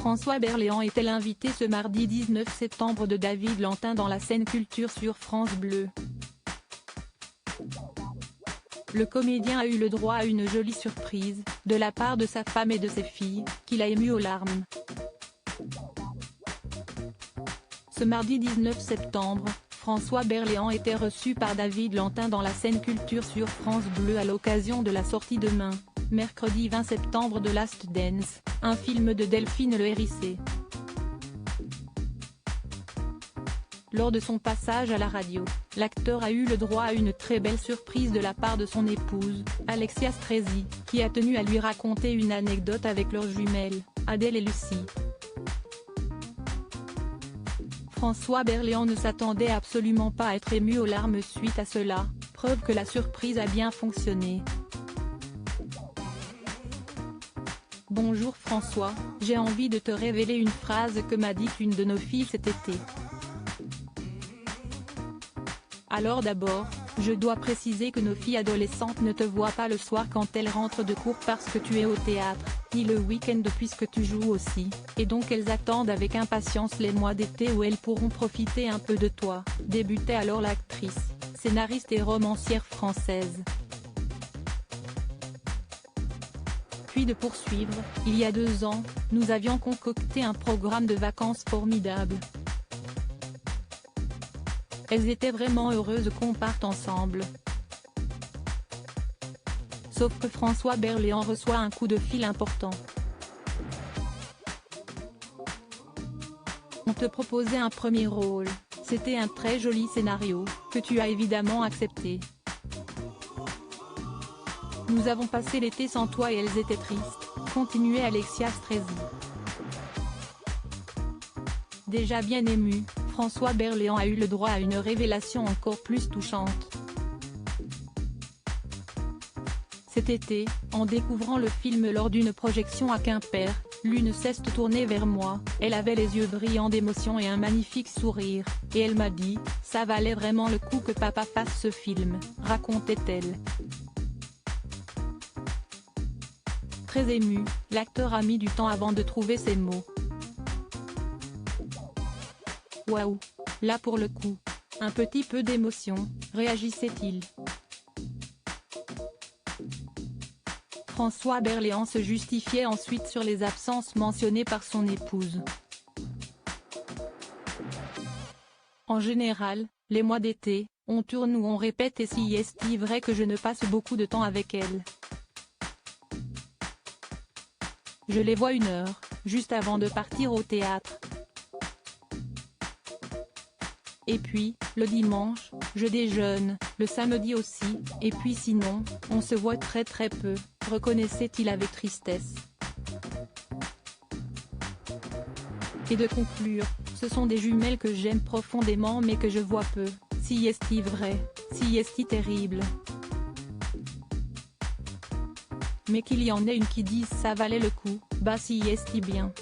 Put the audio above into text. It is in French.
François Berléand était l'invité ce mardi 19 septembre de David Lantin dans la scène culture sur France Bleu. Le comédien a eu le droit à une jolie surprise, de la part de sa femme et de ses filles, qui l'a ému aux larmes. Ce mardi 19 septembre, François Berléand était reçu par David Lantin dans la scène culture sur France Bleu à l'occasion de la sortie demain, mercredi 20 septembre de Last Dance, un film de Delphine Le Hérissé. Lors de son passage à la radio, l'acteur a eu le droit à une très belle surprise de la part de son épouse, Alexia Strezzi, qui a tenu à lui raconter une anecdote avec leurs jumelles, Adèle et Lucie. François Berléand ne s'attendait absolument pas à être ému aux larmes suite à cela, preuve que la surprise a bien fonctionné. Bonjour François, j'ai envie de te révéler une phrase que m'a dite une de nos filles cet été. Alors d'abord, je dois préciser que nos filles adolescentes ne te voient pas le soir quand elles rentrent de cours parce que tu es au théâtre, ni le week-end puisque tu joues aussi, et donc elles attendent avec impatience les mois d'été où elles pourront profiter un peu de toi, débutait alors l'actrice, scénariste et romancière française. Puis de poursuivre, il y a 2 ans, nous avions concocté un programme de vacances formidable. Elles étaient vraiment heureuses qu'on parte ensemble. Sauf que François Berléand reçoit un coup de fil important. On te proposait un premier rôle, c'était un très joli scénario, que tu as évidemment accepté. Nous avons passé l'été sans toi et elles étaient tristes, continuait Alexia Strezzi. Déjà bien ému, François Berléand a eu le droit à une révélation encore plus touchante. Cet été, en découvrant le film lors d'une projection à Quimper, l'une s'est tournée vers moi, elle avait les yeux brillants d'émotion et un magnifique sourire, et elle m'a dit, ça valait vraiment le coup que papa fasse ce film, racontait-elle. Très ému, l'acteur a mis du temps avant de trouver ses mots. Waouh, là pour le coup, un petit peu d'émotion, réagissait-il. François Berléand se justifiait ensuite sur les absences mentionnées par son épouse. En général, les mois d'été, on tourne ou on répète et si est-il vrai que je ne passe beaucoup de temps avec elle. Je les vois 1 heure, juste avant de partir au théâtre. Et puis, le dimanche, je déjeune, le samedi aussi, et puis sinon, on se voit très peu, reconnaissait-il avec tristesse. Et de conclure, ce sont des jumelles que j'aime profondément mais que je vois peu, si est-il vrai, si est-il terrible. Mais qu'il y en ait une qui dise ça valait le coup, bah si est-il bien.